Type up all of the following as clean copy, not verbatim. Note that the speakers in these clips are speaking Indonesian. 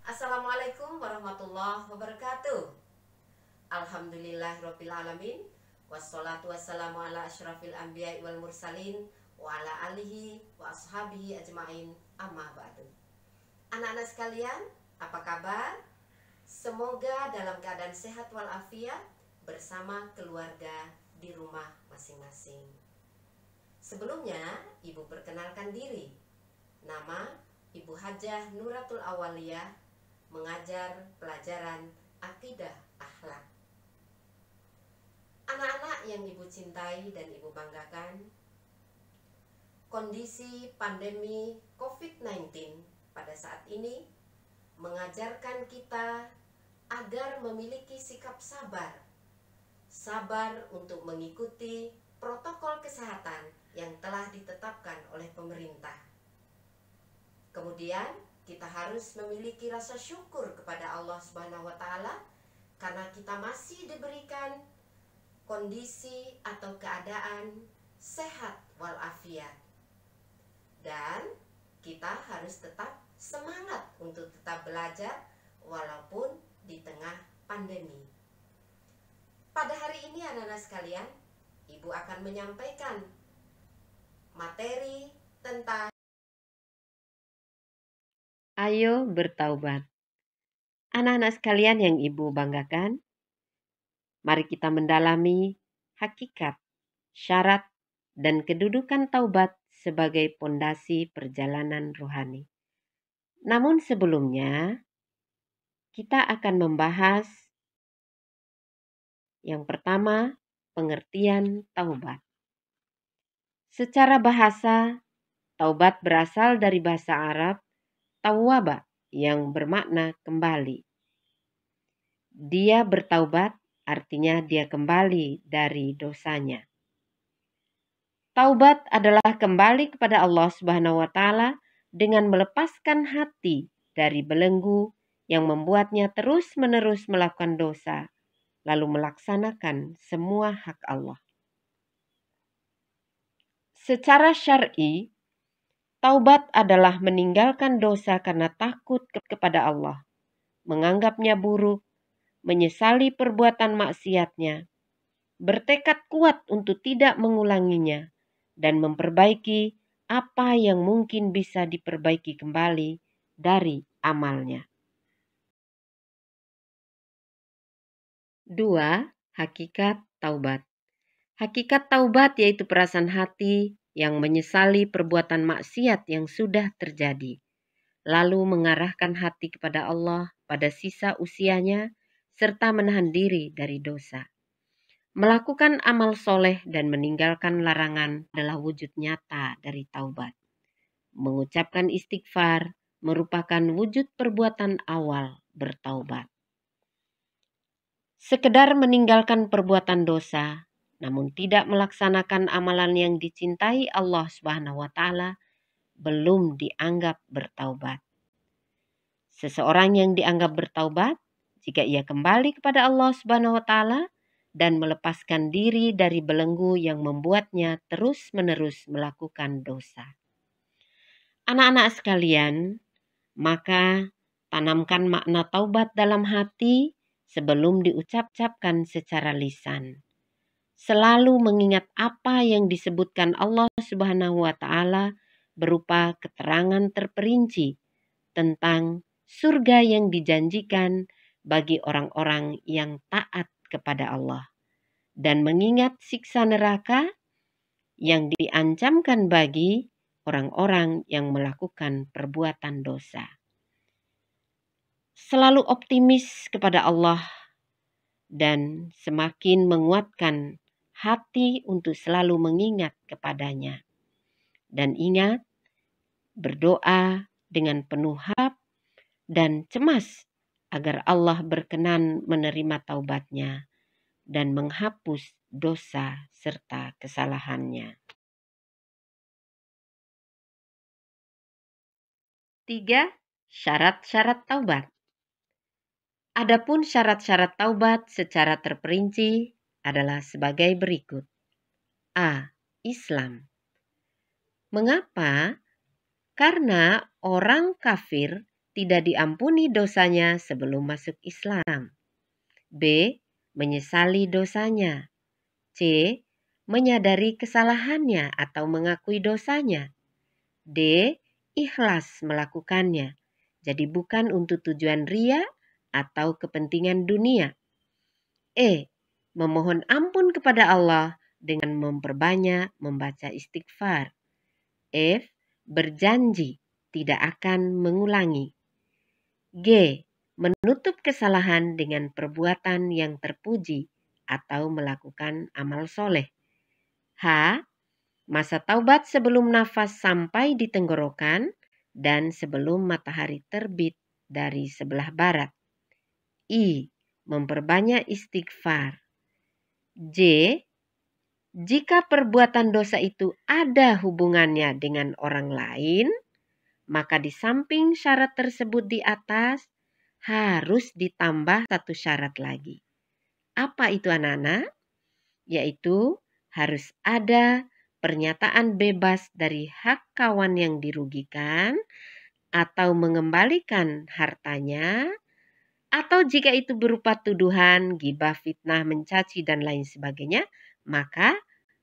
Assalamualaikum warahmatullahi wabarakatuh. Alhamdulillahirrabbilalamin. Wassalatu wassalamu ala asyrafil anbiya wal mursalin wa ala alihi wa ashabihi ajmain, amma ba'du. Anak-anak sekalian, apa kabar? Semoga dalam keadaan sehat walafiat bersama keluarga di rumah masing-masing. Sebelumnya, Ibu perkenalkan diri. Nama Ibu Hajah Nuratul Awaliyah, mengajar pelajaran akidah akhlak. Anak-anak yang Ibu cintai dan Ibu banggakan, kondisi pandemi COVID-19 pada saat ini mengajarkan kita agar memiliki sikap sabar. Sabar untuk mengikuti protokol kesehatan yang telah ditetapkan oleh pemerintah. Kemudian kita harus memiliki rasa syukur kepada Allah Subhanahu wa Ta'ala karena kita masih diberikan kondisi atau keadaan sehat walafiat. Dan kita harus tetap semangat untuk tetap belajar walaupun di tengah pandemi. Pada hari ini anak-anak sekalian, Ibu akan menyampaikan materi tentang Ayo bertaubat. Anak-anak sekalian yang Ibu banggakan, mari kita mendalami hakikat, syarat, dan kedudukan taubat sebagai pondasi perjalanan rohani. Namun sebelumnya, kita akan membahas yang pertama, pengertian taubat. Secara bahasa, taubat berasal dari bahasa Arab tawwaba yang bermakna kembali. Dia bertaubat artinya dia kembali dari dosanya. Taubat adalah kembali kepada Allah Subhanahu wa Ta'ala dengan melepaskan hati dari belenggu yang membuatnya terus-menerus melakukan dosa, lalu melaksanakan semua hak Allah. Secara syar'i, taubat adalah meninggalkan dosa karena takut kepada Allah, menganggapnya buruk, menyesali perbuatan maksiatnya, bertekad kuat untuk tidak mengulanginya, dan memperbaiki apa yang mungkin bisa diperbaiki kembali dari amalnya. 2. Hakikat taubat. Hakikat taubat yaitu perasaan hati yang menyesali perbuatan maksiat yang sudah terjadi, lalu mengarahkan hati kepada Allah pada sisa usianya, serta menahan diri dari dosa. Melakukan amal soleh dan meninggalkan larangan adalah wujud nyata dari taubat. Mengucapkan istighfar merupakan wujud perbuatan awal bertaubat. Sekedar meninggalkan perbuatan dosa, namun tidak melaksanakan amalan yang dicintai Allah Subhanahu wa Ta'ala, belum dianggap bertaubat. Seseorang yang dianggap bertaubat jika ia kembali kepada Allah Subhanahu wa Ta'ala dan melepaskan diri dari belenggu yang membuatnya terus-menerus melakukan dosa. Anak-anak sekalian, maka tanamkan makna taubat dalam hati sebelum diucapkan secara lisan. Selalu mengingat apa yang disebutkan Allah Subhanahu wa Ta'ala berupa keterangan terperinci tentang surga yang dijanjikan bagi orang-orang yang taat kepada Allah, dan mengingat siksa neraka yang diancamkan bagi orang-orang yang melakukan perbuatan dosa. Selalu optimis kepada Allah dan semakin menguatkan hati untuk selalu mengingat kepadanya. Dan ingat, berdoa dengan penuh harap dan cemas agar Allah berkenan menerima taubatnya dan menghapus dosa serta kesalahannya. 3. Syarat-syarat taubat. Adapun syarat-syarat taubat secara terperinci adalah sebagai berikut. A. Islam. Mengapa? Karena orang kafir tidak diampuni dosanya sebelum masuk Islam. B. Menyesali dosanya. C. Menyadari kesalahannya atau mengakui dosanya. D. Ikhlas melakukannya. Jadi bukan untuk tujuan ria atau kepentingan dunia. E. Memohon ampun kepada Allah dengan memperbanyak membaca istighfar. F. Berjanji tidak akan mengulangi. G. Menutup kesalahan dengan perbuatan yang terpuji atau melakukan amal soleh. H. Masa taubat sebelum nafas sampai di tenggorokan dan sebelum matahari terbit dari sebelah barat. I. Memperbanyak istighfar. J. Jika perbuatan dosa itu ada hubungannya dengan orang lain, maka di samping syarat tersebut di atas harus ditambah satu syarat lagi. Apa itu anak-anak? Yaitu harus ada pernyataan bebas dari hak kawan yang dirugikan atau mengembalikan hartanya, atau jika itu berupa tuduhan, gibah, fitnah, mencaci, dan lain sebagainya, maka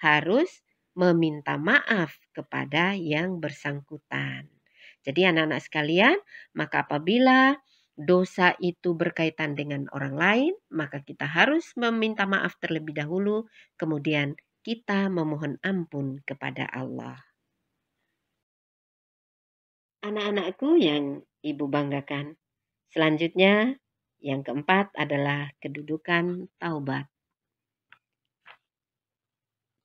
harus meminta maaf kepada yang bersangkutan. Jadi anak-anak sekalian, maka apabila dosa itu berkaitan dengan orang lain, maka kita harus meminta maaf terlebih dahulu, kemudian kita memohon ampun kepada Allah. Anak-anakku yang Ibu banggakan, selanjutnya yang keempat adalah kedudukan taubat.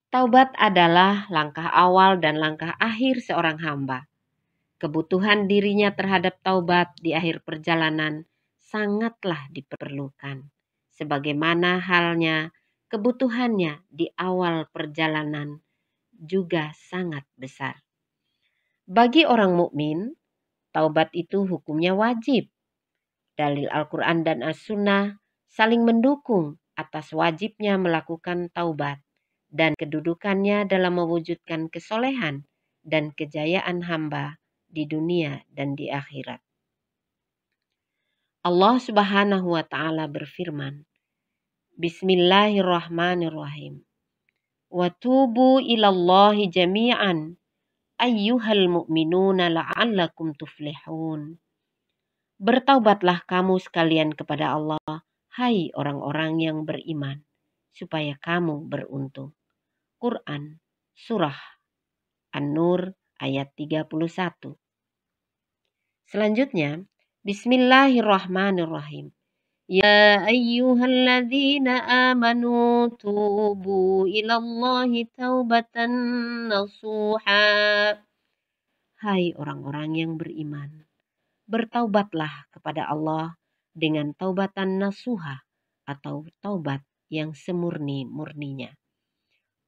Taubat adalah langkah awal dan langkah akhir seorang hamba. Kebutuhan dirinya terhadap taubat di akhir perjalanan sangatlah diperlukan. Sebagaimana halnya kebutuhannya di awal perjalanan juga sangat besar. Bagi orang mukmin, taubat itu hukumnya wajib. Dalil Al-Quran dan As-Sunnah saling mendukung atas wajibnya melakukan taubat dan kedudukannya dalam mewujudkan kesolehan dan kejayaan hamba di dunia dan di akhirat. Allah Subhanahu wa Ta'ala berfirman, Bismillahirrahmanirrahim. Wa tubu ilallahi jami'an ayyuhal mu'minuna la'allakum tuflihun. Bertaubatlah kamu sekalian kepada Allah, hai orang-orang yang beriman, supaya kamu beruntung. Quran, Surah An-Nur ayat 31. Selanjutnya, Bismillahirrahmanirrahim. Ya ayyuhalladzina amanu tubu ilallahi taubatan nasuha. Hai orang-orang yang beriman, bertaubatlah kepada Allah dengan taubatan nasuha atau taubat yang semurni-murninya.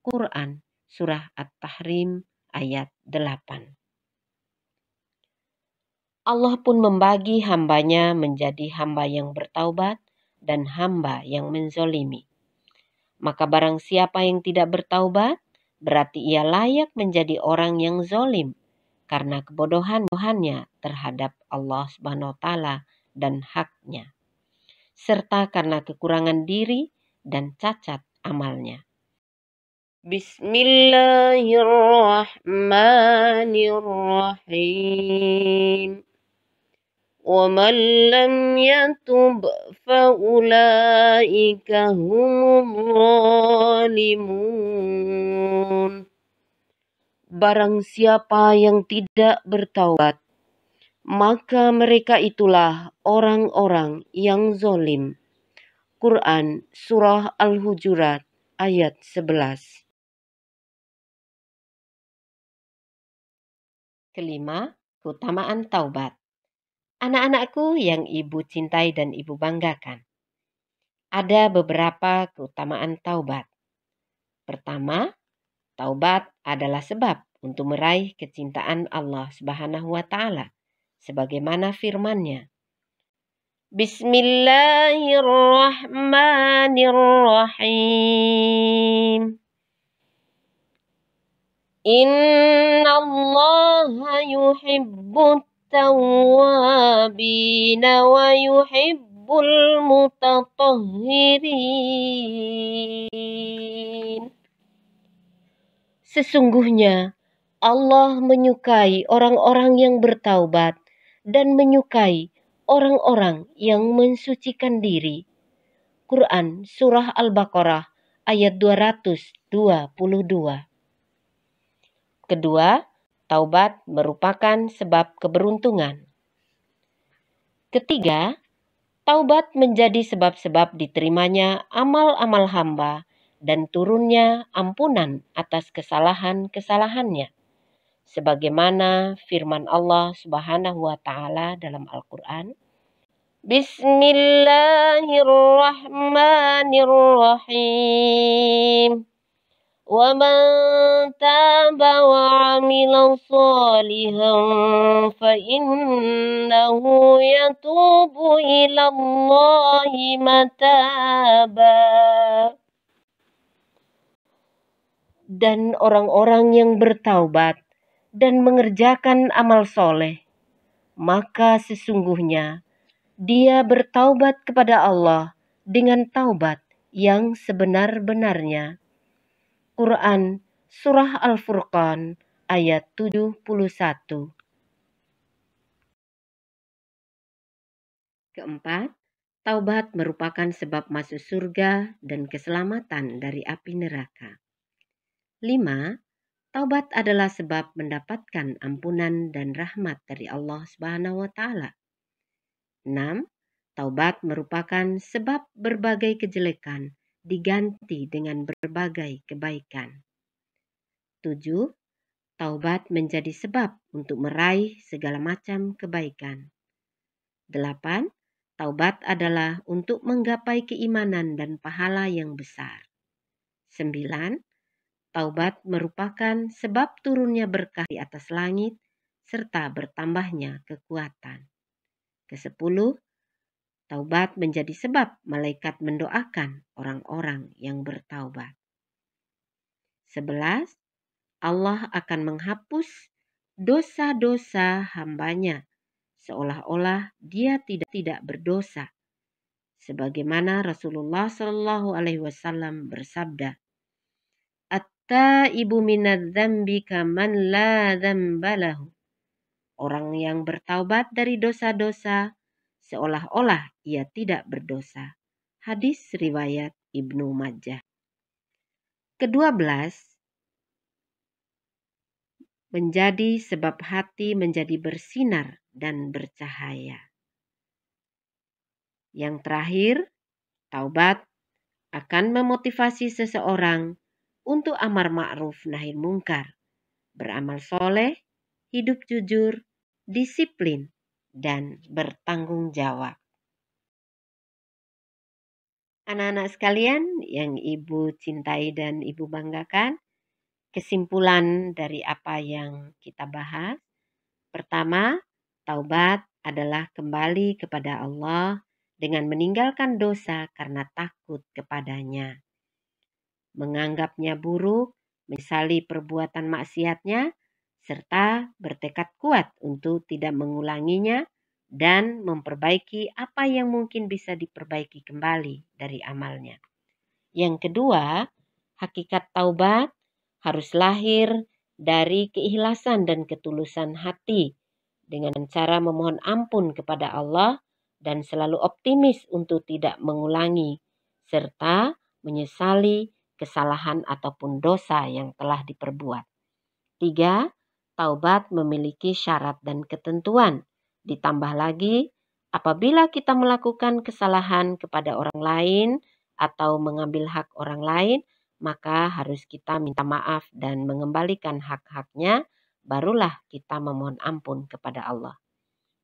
Quran, Surah At-Tahrim ayat 8. Allah pun membagi hambanya menjadi hamba yang bertaubat dan hamba yang menzolimi. Maka barang siapa yang tidak bertaubat, berarti ia layak menjadi orang yang zolim karena kebodohannya terhadap Allah Subhanahu wa Ta'ala dan haknya, serta karena kekurangan diri dan cacat amalnya. Bismillahirrahmanirrahim. وَمَنْ لَمْ يَتُبْ فَأُولَئِكَ هُمُ الظَّالِمُونَ. Barang siapa yang tidak bertaubat, maka mereka itulah orang-orang yang zolim. Quran, Surah Al-Hujurat ayat 11. Kelima, keutamaan taubat. Anak-anakku yang Ibu cintai dan Ibu banggakan, ada beberapa keutamaan taubat. Pertama, taubat adalah sebab untuk meraih kecintaan Allah Subhanahu wa Ta'ala, sebagaimana firman-Nya. Bismillahirrahmanirrahim. Inna Allah yuhibbut التوابين ويحب المتطهرين. Sesungguhnya Allah menyukai orang-orang yang bertaubat dan menyukai orang-orang yang mensucikan diri. Quran Surah Al-Baqarah ayat 222. Kedua, taubat merupakan sebab keberuntungan. Ketiga, taubat menjadi sebab-sebab diterimanya amal-amal hamba dan turunnya ampunan atas kesalahan-kesalahannya. Sebagaimana firman Allah Subhanahu wa taala dalam Al-Qur'an, Bismillahirrahmanirrahim. وَمَنْ تَابَ وَعَمِلَ صَالِحًا فَإِنَّهُ يَتُوبُ إِلَى اللَّهِ مَتَابًا. Dan orang-orang yang bertaubat dan mengerjakan amal soleh, maka sesungguhnya dia bertaubat kepada Allah dengan taubat yang sebenar-benarnya. Quran Surah Al-Furqan ayat 71. Keempat, taubat merupakan sebab masuk surga dan keselamatan dari api neraka. 5. Taubat adalah sebab mendapatkan ampunan dan rahmat dari Allah Subhanahu wa taala. 6. Taubat merupakan sebab berbagai kejelekan diganti dengan berbagai kebaikan. 7. Taubat menjadi sebab untuk meraih segala macam kebaikan. 8. Taubat adalah untuk menggapai keimanan dan pahala yang besar. 9. Taubat merupakan sebab turunnya berkah di atas langit serta bertambahnya kekuatan. Ke-10. Taubat menjadi sebab malaikat mendoakan orang-orang yang bertaubat. 11. Allah akan menghapus dosa-dosa hambanya seolah-olah dia tidak berdosa. Sebagaimana Rasulullah Shallallahu Alaihi Wasallam bersabda, "At-taibu minadz-dzambi kaman la dzamba lahu." Orang yang bertaubat dari dosa-dosa seolah-olah ia tidak berdosa. Hadis riwayat Ibnu Majah. Ke-12, menjadi sebab hati menjadi bersinar dan bercahaya. Yang terakhir, taubat akan memotivasi seseorang untuk amar ma'ruf nahi mungkar, beramal soleh, hidup jujur, disiplin, dan bertanggung jawab. Anak-anak sekalian yang Ibu cintai dan Ibu banggakan, kesimpulan dari apa yang kita bahas. Pertama, taubat adalah kembali kepada Allah dengan meninggalkan dosa karena takut kepadanya. Menganggapnya buruk, menyesali perbuatan maksiatnya, serta bertekad kuat untuk tidak mengulanginya dan memperbaiki apa yang mungkin bisa diperbaiki kembali dari amalnya. Yang kedua, hakikat taubat harus lahir dari keikhlasan dan ketulusan hati dengan cara memohon ampun kepada Allah dan selalu optimis untuk tidak mengulangi serta menyesali kesalahan ataupun dosa yang telah diperbuat. 3. Taubat memiliki syarat dan ketentuan. Ditambah lagi, apabila kita melakukan kesalahan kepada orang lain atau mengambil hak orang lain, maka harus kita minta maaf dan mengembalikan hak-haknya, barulah kita memohon ampun kepada Allah.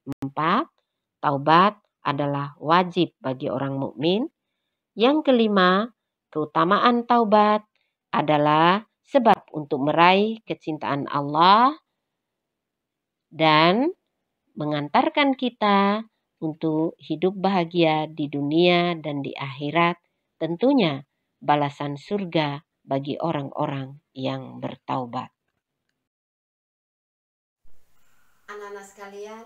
4. Taubat adalah wajib bagi orang mukmin. Yang kelima, keutamaan taubat adalah sebab untuk meraih kecintaan Allah dan mengantarkan kita untuk hidup bahagia di dunia dan di akhirat, tentunya balasan surga bagi orang-orang yang bertaubat. Anak-anak sekalian,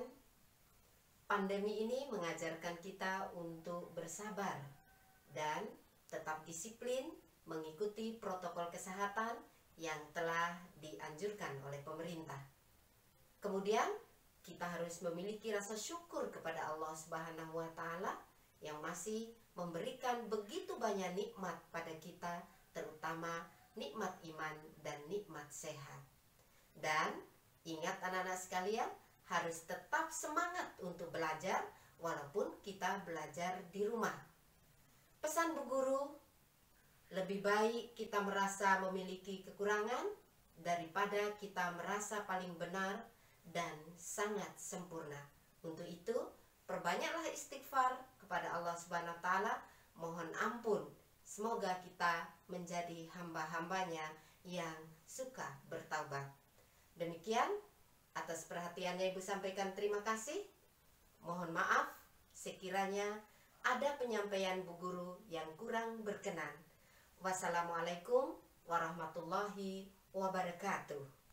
Pandemi ini mengajarkan kita untuk bersabar dan tetap disiplin mengikuti protokol kesehatan yang telah dianjurkan oleh pemerintah. Kemudian, kita harus memiliki rasa syukur kepada Allah Subhanahu wa Ta'ala yang masih memberikan begitu banyak nikmat pada kita, terutama nikmat iman dan nikmat sehat. Dan ingat anak-anak sekalian, harus tetap semangat untuk belajar walaupun kita belajar di rumah. Pesan Bu Guru, lebih baik kita merasa memiliki kekurangan daripada kita merasa paling benar dan sangat sempurna. Untuk itu, perbanyaklah istighfar kepada Allah Subhanahu wa Ta'ala, mohon ampun. Semoga kita menjadi hamba-hambanya yang suka bertaubat. Demikian, atas perhatiannya Ibu sampaikan terima kasih. Mohon maaf sekiranya ada penyampaian Bu Guru yang kurang berkenan. Wassalamualaikum warahmatullahi wabarakatuh.